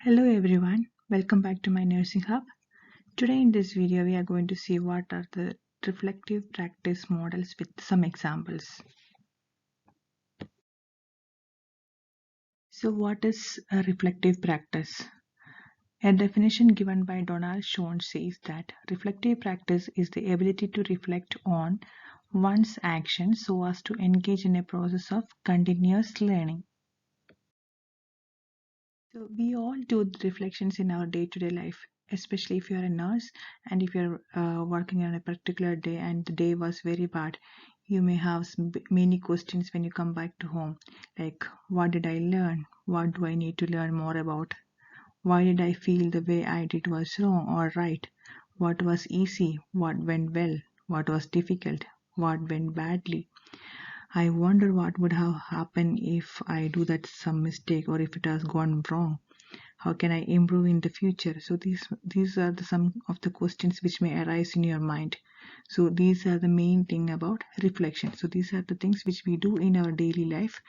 Hello everyone, welcome back to my Nursing Hub. Today in this video we are going to see what are the reflective practice models with some examples. So what is a reflective practice? A definition given by Schön says that reflective practice is the ability to reflect on one's actions so as to engage in a process of continuous learning. So we all do reflections in our day-to-day life, especially if you are a nurse and if you're working on a particular day and the day was very bad. You may have many questions when you come back to home, like what did I learn? What do I need to learn more about? Why did I feel the way I did was wrong or right? What was easy? What went well? What was difficult? What went badly? I wonder what would have happened if I do that some mistake or if it has gone wrong. How can I improve in the future? So these are some of the questions which may arise in your mind. So these are the main thing about reflection. So these are the things which we do in our daily life,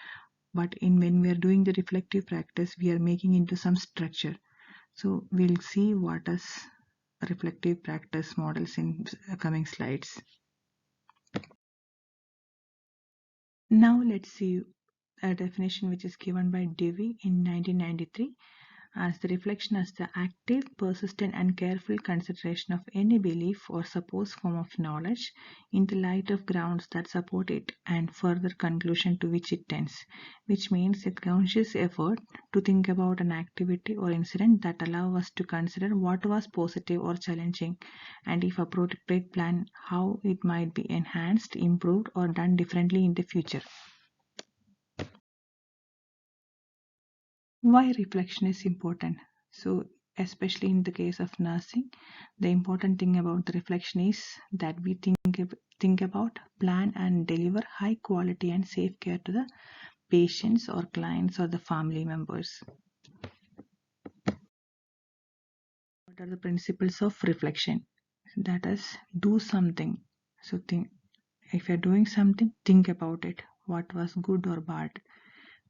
but when we are doing the reflective practice, we are making into some structure. So we'll see what is reflective practice models in coming slides. Now let's see a definition which is given by Dewey in 1993 as the reflection as the active, persistent and careful consideration of any belief or supposed form of knowledge in the light of grounds that support it and further conclusion to which it tends, which means a conscious effort to think about an activity or incident that allow us to consider what was positive or challenging and if appropriate plan how it might be enhanced, improved or done differently in the future. Why reflection is important? So especially in the case of nursing, the important thing about the reflection is that we think about, plan and deliver high quality and safe care to the patients or clients or the family members. What are the principles of reflection? That is, do something. So think, if you're doing something, think about it. What was good or bad?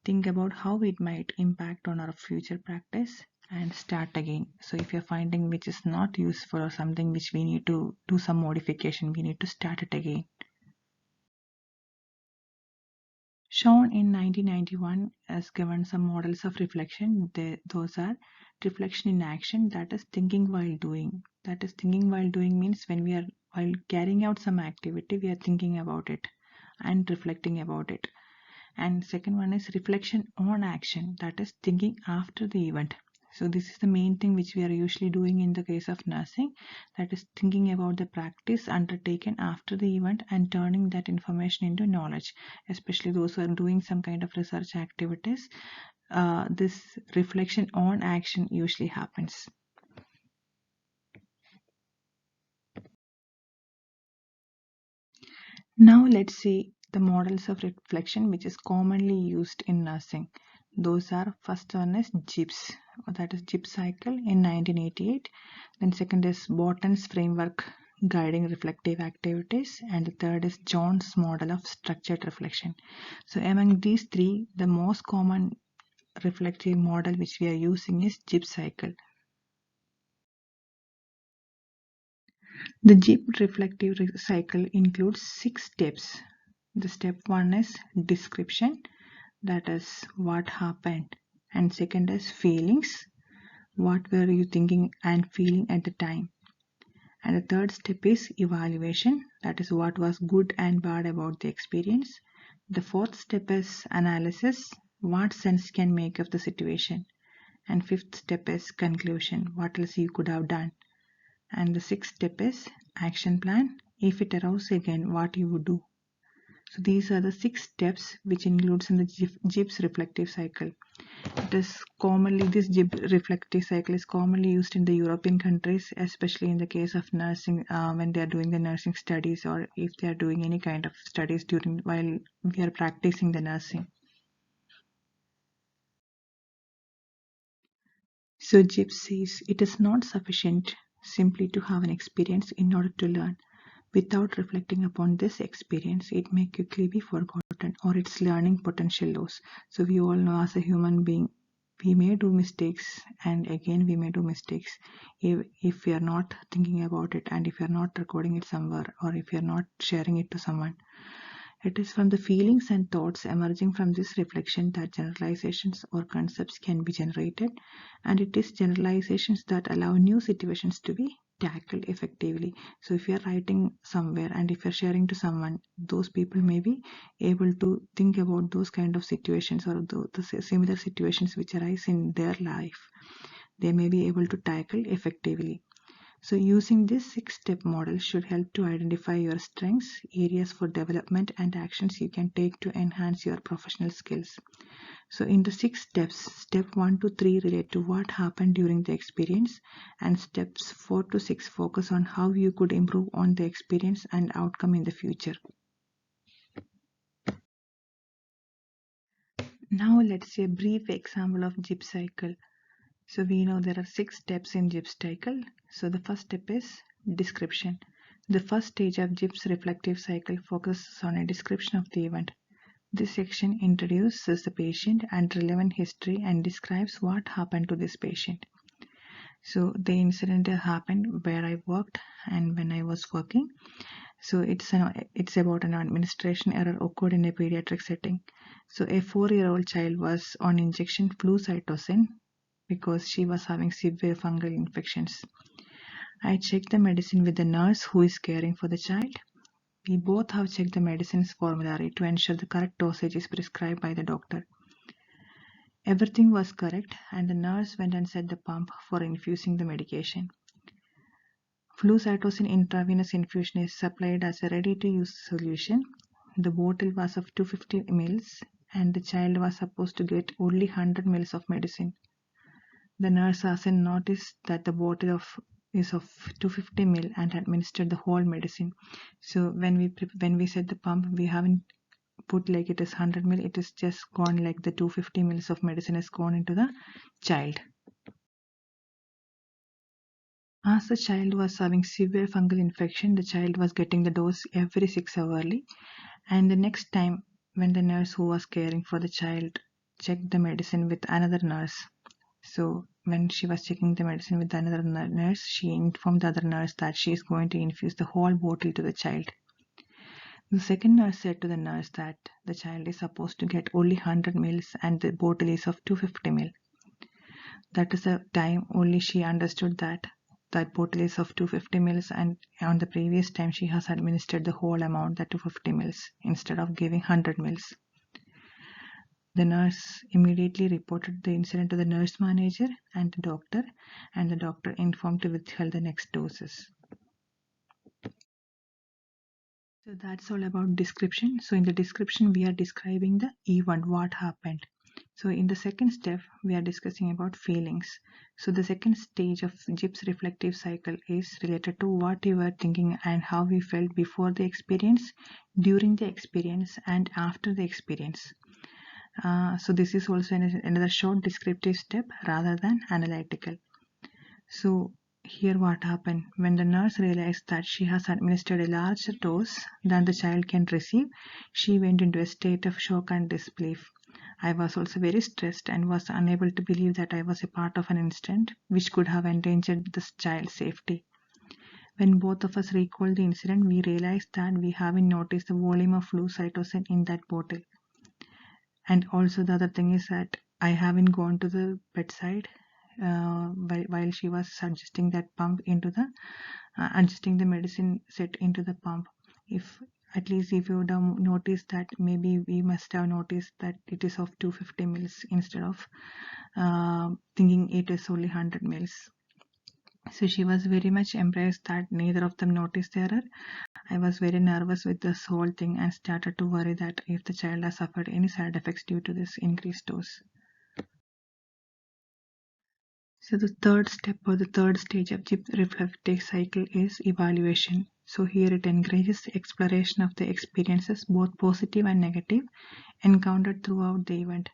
Think about how it might impact on our future practice and start again. So if you're finding which is not useful or something which we need to do some modification, we need to start it again. Schön in 1991 has given some models of reflection. Those are reflection in action, that is thinking while doing. That is thinking while doing means when we are while carrying out some activity, we are thinking about it and reflecting about it. And second one is reflection on action, that is thinking after the event. So this is the main thing which we are usually doing in the case of nursing, that is thinking about the practice undertaken after the event and turning that information into knowledge, especially those who are doing some kind of research activities. This reflection on action usually happens. Now let's see the models of reflection which is commonly used in nursing. Those are, first one is Gibbs, that is Gibbs cycle in 1988. Then second is Borton's framework guiding reflective activities, and the third is John's model of structured reflection. So among these three, the most common reflective model which we are using is Gibbs cycle. The Gibb reflective cycle includes 6 steps. The step 1 is description, that is what happened, and second is feelings, what were you thinking and feeling at the time, and the third step is evaluation, that is what was good and bad about the experience. The fourth step is analysis, what sense can make of the situation, and fifth step is conclusion, what else you could have done, and the sixth step is action plan, if it arose again what you would do. So these are the 6 steps which includes in the Gibbs reflective cycle. This Gibbs reflective cycle is commonly used in the European countries, especially in the case of nursing, when they are doing the nursing studies or if they are doing any kind of studies while we are practicing the nursing. So Gibbs says it is not sufficient simply to have an experience in order to learn. Without reflecting upon this experience, it may quickly be forgotten or its learning potential loss. So we all know as a human being, we may do mistakes, and again we may do mistakes if we are not thinking about it, and if we are not recording it somewhere, or if we are not sharing it to someone. It is from the feelings and thoughts emerging from this reflection that generalizations or concepts can be generated, and it is generalizations that allow new situations to be tackled effectively. So if you are writing somewhere and if you're sharing to someone, those people may be able to think about those kind of situations, or the similar situations which arise in their life. They may be able to tackle effectively. So using this 6-step model should help to identify your strengths, areas for development, and actions you can take to enhance your professional skills. So in the 6 steps, step 1 to 3 relate to what happened during the experience, and steps 4 to 6 focus on how you could improve on the experience and outcome in the future. Now let's see a brief example of Gibbs cycle. So we know there are 6 steps in Gibbs cycle. So the first step is description. The first stage of Gibbs reflective cycle focuses on a description of the event. This section introduces the patient and relevant history and describes what happened to this patient. So the incident happened where I worked and when I was working. So it's about an administration error occurred in a pediatric setting. So a 4-year-old child was on injection flucytosine because she was having severe fungal infections. I checked the medicine with the nurse who is caring for the child. We both have checked the medicines formulary to ensure the correct dosage is prescribed by the doctor. Everything was correct, and the nurse went and set the pump for infusing the medication. Flucytosine intravenous infusion is supplied as a ready-to-use solution. The bottle was of 250 ml, and the child was supposed to get only 100 ml of medicine. The nurse hasn't noticed that the bottle is of 250 ml and administered the whole medicine. So when we set the pump, we haven't put like it is 100 ml. It is just gone like the 250 ml of medicine has gone into the child. As the child was having severe fungal infection, the child was getting the dose every 6 hours, and the next time when the nurse who was caring for the child checked the medicine with another nurse. So when she was checking the medicine with another nurse, she informed the other nurse that she is going to infuse the whole bottle to the child. The second nurse said to the nurse that the child is supposed to get only 100 ml and the bottle is of 250 ml. That is the time only she understood that that bottle is of 250 ml, and on the previous time she has administered the whole amount, that 250 ml, instead of giving 100 ml. The nurse immediately reported the incident to the nurse manager and the doctor informed to withhold the next doses. So that's all about description. So in the description, we are describing the event, what happened. So in the second step, we are discussing about feelings. So the second stage of Gibbs reflective cycle is related to what you were thinking and how you felt before the experience, during the experience, and after the experience. So this is also another short descriptive step rather than analytical. So here what happened, when the nurse realized that she has administered a larger dose than the child can receive, she went into a state of shock and disbelief. I was also very stressed and was unable to believe that I was a part of an incident which could have endangered this child's safety. When both of us recalled the incident, we realized that we haven't noticed the volume of flucytosine in that bottle. And also the other thing is that I haven't gone to the bedside while she was adjusting that pump into the adjusting the medicine set into the pump. If at least if you would have noticed that, maybe we must have noticed that it is of 250 mils instead of thinking it is only 100 mils. So she was very much embarrassed that neither of them noticed the error. I was very nervous with this whole thing and started to worry that if the child has suffered any side effects due to this increased dose. So the third step or the third stage of Gibbs reflective cycle is evaluation. So here it encourages the exploration of the experiences, both positive and negative, encountered throughout the event.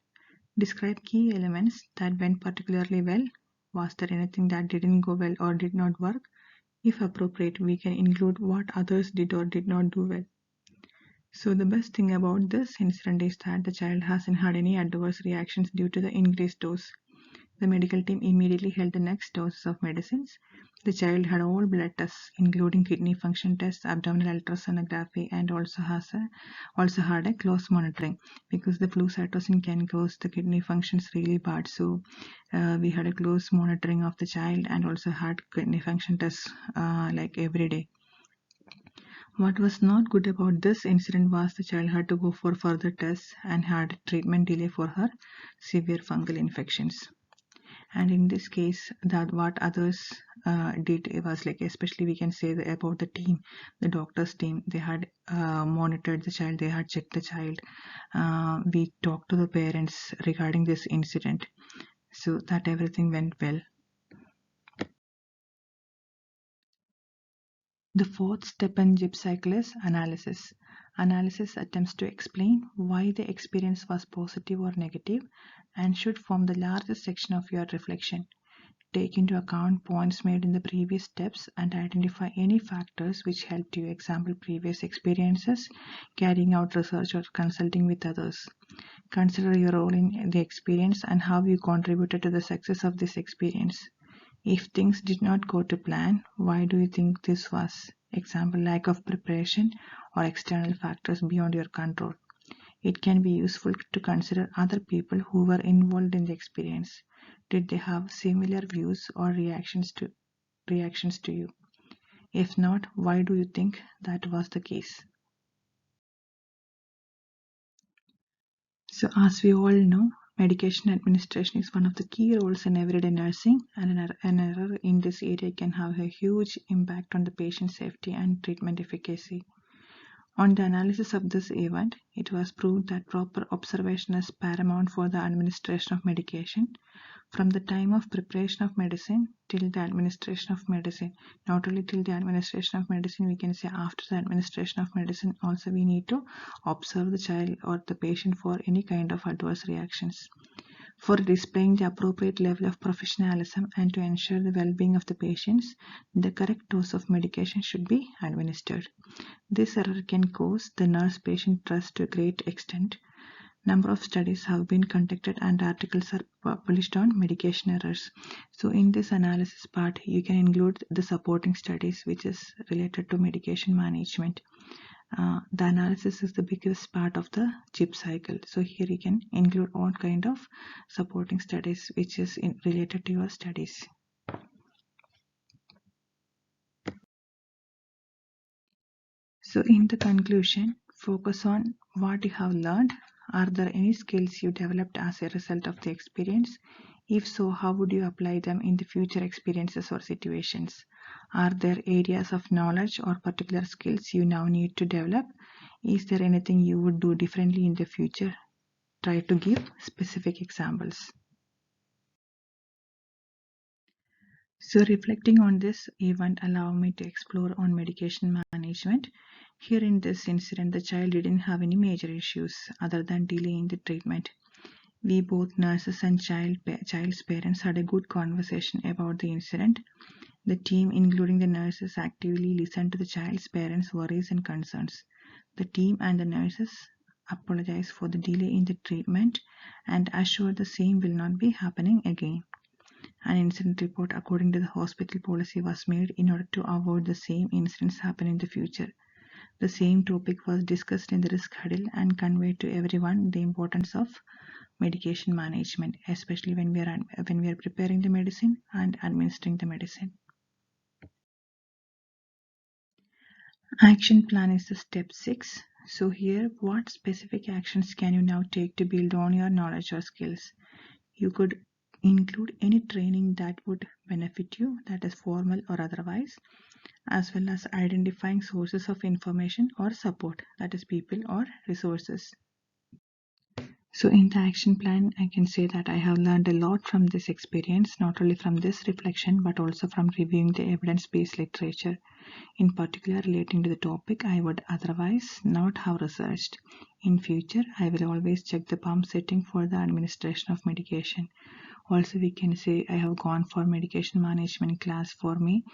Describe key elements that went particularly well. Was there anything that didn't go well or did not work? If appropriate, we can include what others did or did not do well. So the best thing about this incident is that the child hasn't had any adverse reactions due to the increased dose. The medical team immediately held the next doses of medicines. The child had all blood tests, including kidney function tests, abdominal ultrasonography, and also had a close monitoring because the flu cytosine can cause the kidney functions really bad. So we had a close monitoring of the child and also had kidney function tests like every day. What was not good about this incident was the child had to go for further tests and had treatment delay for her severe fungal infections. And in this case, that what others did was like, especially we can say about the team, the doctor's team, they had monitored the child, they had checked the child. We talked to the parents regarding this incident, so that everything went well. The fourth step in Gibb cycle is analysis. Analysis attempts to explain why the experience was positive or negative and should form the largest section of your reflection. Take into account points made in the previous steps and identify any factors which helped you, example previous experiences, carrying out research or consulting with others. Consider your role in the experience and how you contributed to the success of this experience. If things did not go to plan, why do you think this was? Example, lack of preparation or external factors beyond your control. It can be useful to consider other people who were involved in the experience. Did they have similar views or reactions to you? If not, why do you think that was the case? So as we all know, medication administration is one of the key roles in everyday nursing, and an error in this area can have a huge impact on the patient safety and treatment efficacy. On the analysis of this event, it was proved that proper observation is paramount for the administration of medication. From the time of preparation of medicine till the administration of medicine, not only till the administration of medicine, we can say after the administration of medicine also we need to observe the child or the patient for any kind of adverse reactions. For displaying the appropriate level of professionalism and to ensure the well-being of the patients, the correct dose of medication should be administered. This error can cause the nurse-patient trust to a great extent. Number of studies have been conducted and articles are published on medication errors. So in this analysis part, you can include the supporting studies which is related to medication management. The analysis is the biggest part of the Gibb cycle. So here you can include all kind of supporting studies which is related to your studies. So in the conclusion, focus on what you have learned. Are there any skills you developed as a result of the experience? If so, how would you apply them in the future experiences or situations? Are there areas of knowledge or particular skills you now need to develop? Is there anything you would do differently in the future? Try to give specific examples. So reflecting on this event allow me to explore on medication management. Here in this incident, the child didn't have any major issues other than delay in the treatment. We both nurses and child's parents had a good conversation about the incident. The team, including the nurses, actively listened to the child's parents' worries and concerns. The team and the nurses apologized for the delay in the treatment and assured the same will not be happening again. An incident report according to the hospital policy was made in order to avoid the same incidents happen in the future. The same topic was discussed in the risk huddle and conveyed to everyone the importance of medication management, especially when we are preparing the medicine and administering the medicine. Action plan is the step 6. So here, what specific actions can you now take to build on your knowledge or skills? You could include any training that would benefit you, that is formal or otherwise, as well as identifying sources of information or support, that is people or resources. So in the action plan, I can say that I have learned a lot from this experience, not only from this reflection, but also from reviewing the evidence-based literature, in particular relating to the topic I would otherwise not have researched. In future, I will always check the pump setting for the administration of medication. Also, we can say I have gone for medication management class for me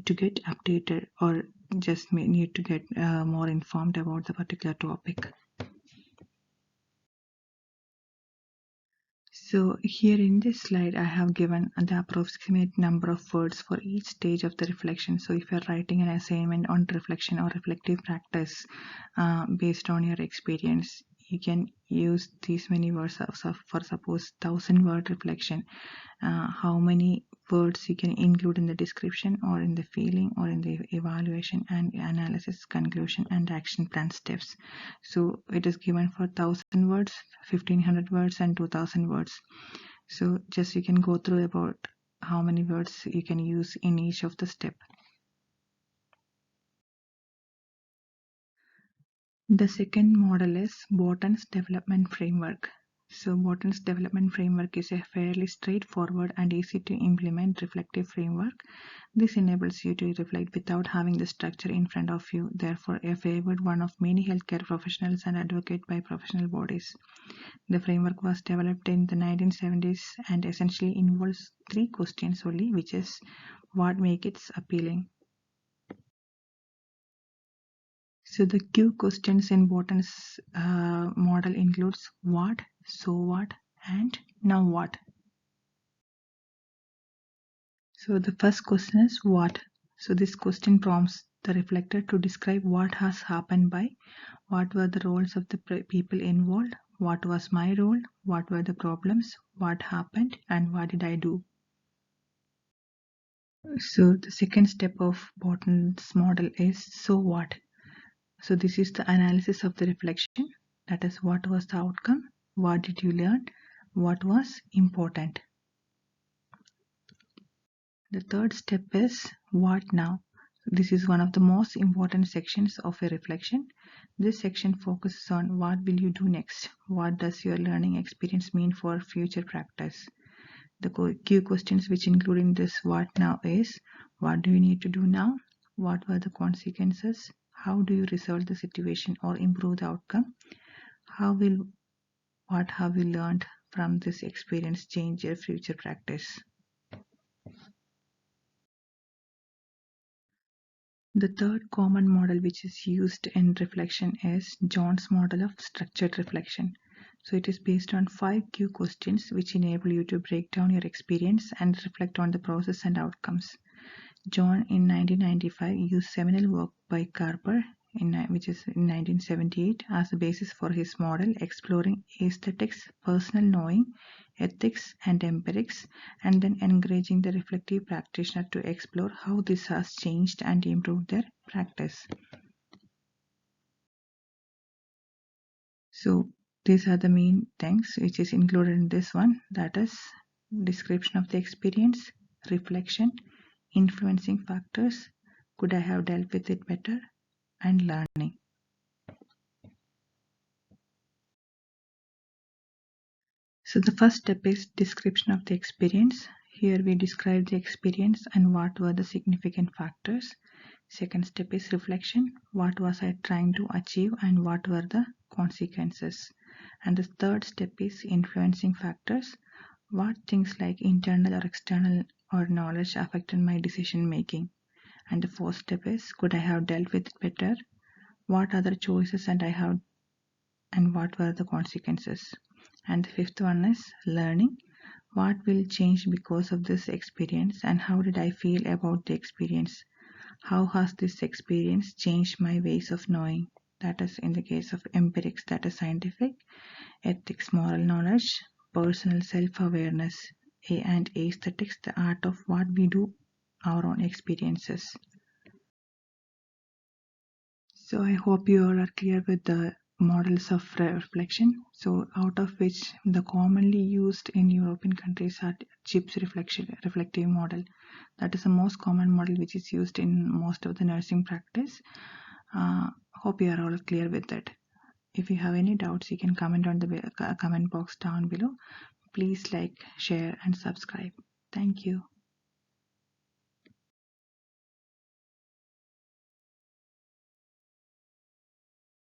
to get updated or just need to get more informed about the particular topic. So here in this slide, I have given the approximate number of words for each stage of the reflection. So if you're writing an assignment on reflection or reflective practice based on your experience, you can use these many words for suppose 1,000-word reflection. How many words you can include in the description or in the feeling or in the evaluation and analysis, conclusion and action plan steps. So it is given for 1,000 words, 1,500 words and 2,000 words. So just you can go through about how many words you can use in each of the step. The second model is Borton's development framework. So Borton's development framework is a fairly straightforward and easy to implement reflective framework. This enables you to reflect without having the structure in front of you, therefore a favored one of many healthcare professionals and advocated by professional bodies. The framework was developed in the 1970s and essentially involves 3 questions only, which is what makes it appealing. So the Q questions in Borton's model includes what, so what, and now what. So the first question is what. So this question prompts the reflector to describe what has happened by, what were the roles of the people involved, what was my role, what were the problems, what happened, and what did I do. So the second step of Borton's model is so what. So this is the analysis of the reflection, that is what was the outcome, what did you learn, what was important. The third step is what now. This is one of the most important sections of a reflection. This section focuses on what will you do next, what does your learning experience mean for future practice. The key questions which include in this what now is, what do you need to do now, what were the consequences, how do you resolve the situation or improve the outcome, what have you learned from this experience change your future practice. The third common model which is used in reflection is John's model of structured reflection. So it is based on 5 Q questions which enable you to break down your experience and reflect on the process and outcomes. John in 1995 used seminal work by Carper, which is in 1978, as a basis for his model exploring aesthetics, personal knowing, ethics, and empirics, and then encouraging the reflective practitioner to explore how this has changed and improved their practice. So these are the main things which is included in this one, that is description of the experience, reflection, influencing factors, could I have dealt with it better, and learning. So the first step is description of the experience. Here we describe the experience and what were the significant factors. Second step is reflection. What was I trying to achieve and what were the consequences? And the third step is influencing factors. What things like internal or external or knowledge affected my decision making? And the fourth step is could I have dealt with it better? What other choices and what were the consequences? And the fifth one is learning. What will change because of this experience and how did I feel about the experience? How has this experience changed my ways of knowing? That is in the case of empirics, that is scientific, ethics, moral knowledge, personal self-awareness, and aesthetics, the art of what we do, our own experiences. So I hope you all are clear with the models of reflection. So out of which the commonly used in European countries are Gibbs reflective model. That is the most common model which is used in most of the nursing practice. Hope you are all clear with that. If you have any doubts, you can comment on the comment box down below. Please like, share and subscribe. Thank you.